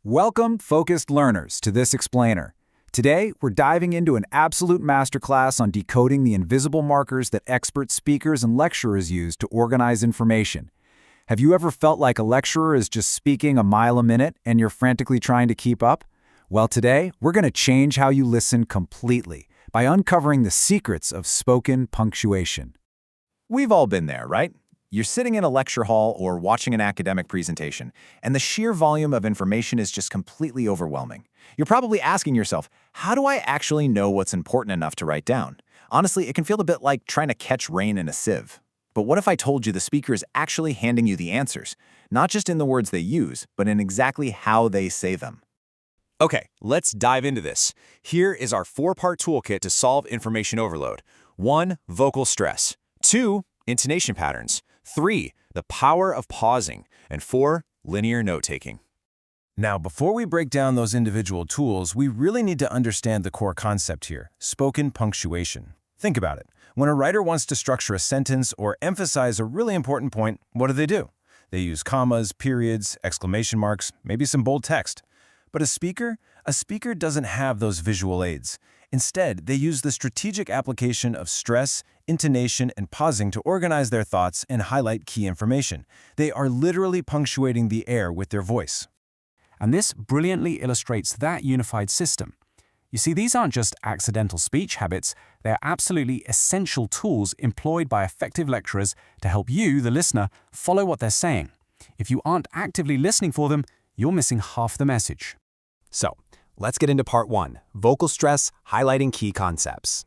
Welcome, focused learners, to this explainer. Today, we're diving into an absolute masterclass on decoding the invisible markers that expert speakers and lecturers use to organize information. Have you ever felt like a lecturer is just speaking a mile a minute and you're frantically trying to keep up? Well, today, we're going to change how you listen completely by uncovering the secrets of spoken punctuation. We've all been there, right? You're sitting in a lecture hall or watching an academic presentation, and the sheer volume of information is just completely overwhelming. You're probably asking yourself, how do I actually know what's important enough to write down? Honestly, it can feel a bit like trying to catch rain in a sieve. But what if I told you the speaker is actually handing you the answers, not just in the words they use, but in exactly how they say them? Okay, let's dive into this. Here is our four-part toolkit to solve information overload. 1. Vocal stress. 2. Intonation patterns. 3. The power of pausing. And 4. Linear note-taking. Now, before we break down those individual tools, we really need to understand the core concept here, spoken punctuation. Think about it. When a writer wants to structure a sentence or emphasize a really important point, what do? They use commas, periods, exclamation marks, maybe some bold text. But a speaker doesn't have those visual aids. Instead, they use the strategic application of stress, intonation, and pausing to organize their thoughts and highlight key information. They are literally punctuating the air with their voice. And this brilliantly illustrates that unified system. You see, these aren't just accidental speech habits, they're absolutely essential tools employed by effective lecturers to help you, the listener, follow what they're saying. If you aren't actively listening for them, you're missing half the message. So, let's get into part 1, vocal stress, highlighting key concepts.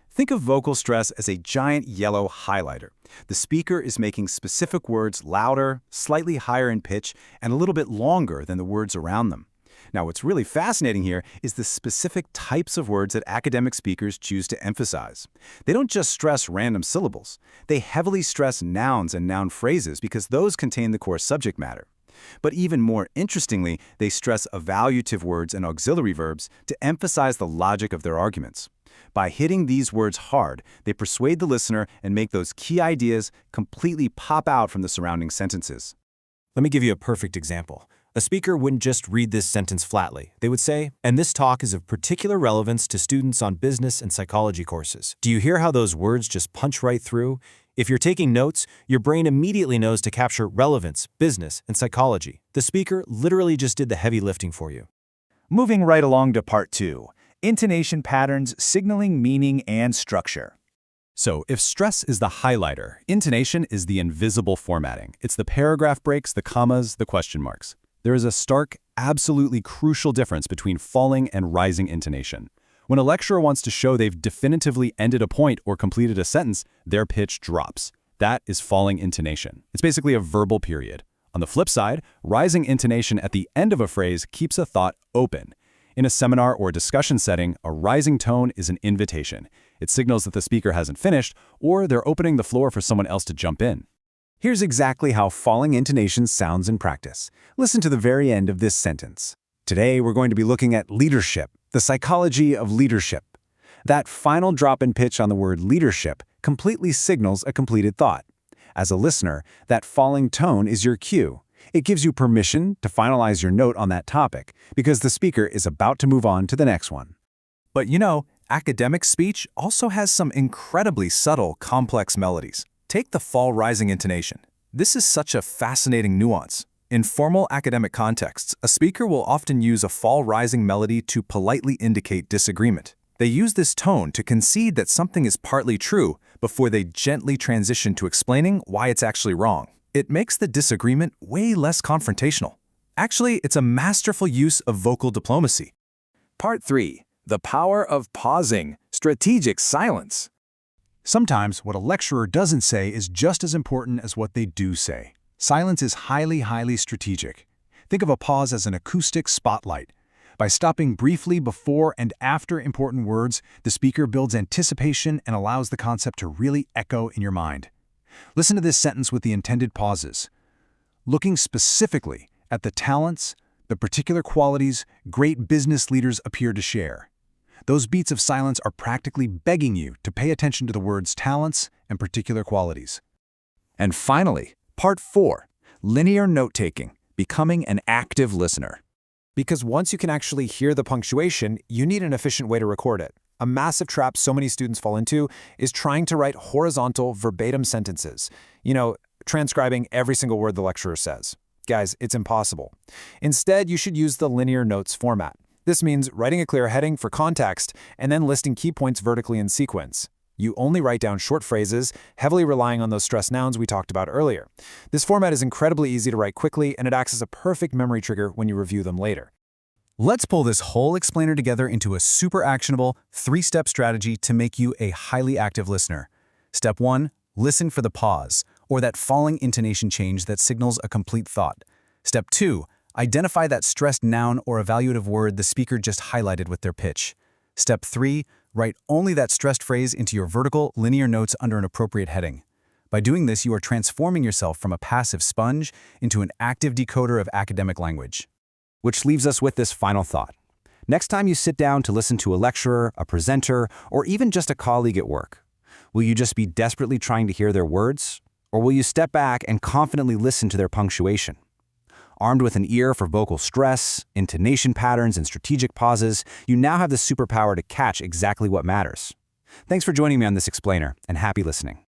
Think of vocal stress as a giant yellow highlighter. The speaker is making specific words louder, slightly higher in pitch, and a little bit longer than the words around them. Now, what's really fascinating here is the specific types of words that academic speakers choose to emphasize. They don't just stress random syllables. They heavily stress nouns and noun phrases because those contain the core subject matter. But even more interestingly, they stress evaluative words and auxiliary verbs to emphasize the logic of their arguments. By hitting these words hard, they persuade the listener and make those key ideas completely pop out from the surrounding sentences. Let me give you a perfect example. A speaker wouldn't just read this sentence flatly. They would say, "And this talk is of particular relevance to students on business and psychology courses." Do you hear how those words just punch right through? If you're taking notes, your brain immediately knows to capture relevance, business, and psychology. The speaker literally just did the heavy lifting for you. Moving right along to part 2, intonation patterns, signaling meaning and structure. So, if stress is the highlighter, intonation is the invisible formatting. It's the paragraph breaks, the commas, the question marks. There is a stark, absolutely crucial difference between falling and rising intonation. When a lecturer wants to show they've definitively ended a point or completed a sentence, their pitch drops. That is falling intonation. It's basically a verbal period. On the flip side, rising intonation at the end of a phrase keeps a thought open. In a seminar or discussion setting, a rising tone is an invitation. It signals that the speaker hasn't finished, or they're opening the floor for someone else to jump in. Here's exactly how falling intonation sounds in practice. Listen to the very end of this sentence. Today, we're going to be looking at leadership, the psychology of leadership. That final drop in pitch on the word leadership completely signals a completed thought. As a listener, that falling tone is your cue. It gives you permission to finalize your note on that topic because the speaker is about to move on to the next one. But you know, academic speech also has some incredibly subtle, complex melodies. Take the fall-rising intonation. This is such a fascinating nuance. In formal academic contexts, a speaker will often use a fall-rising melody to politely indicate disagreement. They use this tone to concede that something is partly true before they gently transition to explaining why it's actually wrong. It makes the disagreement way less confrontational. Actually, it's a masterful use of vocal diplomacy. Part 3. The power of pausing, strategic silence. Sometimes what a lecturer doesn't say is just as important as what they do say. Silence is highly strategic. Think of a pause as an acoustic spotlight. By stopping briefly before and after important words, the speaker builds anticipation and allows the concept to really echo in your mind. Listen to this sentence with the intended pauses. Looking specifically at the talents, the particular qualities great business leaders appear to share. Those beats of silence are practically begging you to pay attention to the words talents and particular qualities. And finally, part 4, linear note-taking, becoming an active listener. Because once you can actually hear the punctuation, you need an efficient way to record it. A massive trap so many students fall into is trying to write horizontal, verbatim sentences. Transcribing every single word the lecturer says. Guys, it's impossible. Instead, you should use the linear notes format. This means writing a clear heading for context and then listing key points vertically in sequence. You only write down short phrases, heavily relying on those stressed nouns we talked about earlier. This format is incredibly easy to write quickly, and it acts as a perfect memory trigger when you review them later. Let's pull this whole explainer together into a super actionable, 3-step strategy to make you a highly active listener. Step 1, listen for the pause, or that falling intonation change that signals a complete thought. Step 2, identify that stressed noun or evaluative word the speaker just highlighted with their pitch. Step 3, write only that stressed phrase into your vertical, linear notes under an appropriate heading. By doing this, you are transforming yourself from a passive sponge into an active decoder of academic language. Which leaves us with this final thought. Next time you sit down to listen to a lecturer, a presenter, or even just a colleague at work, will you just be desperately trying to hear their words? Or will you step back and confidently listen to their punctuation? Armed with an ear for vocal stress, intonation patterns, and strategic pauses, you now have the superpower to catch exactly what matters. Thanks for joining me on this explainer, and happy listening.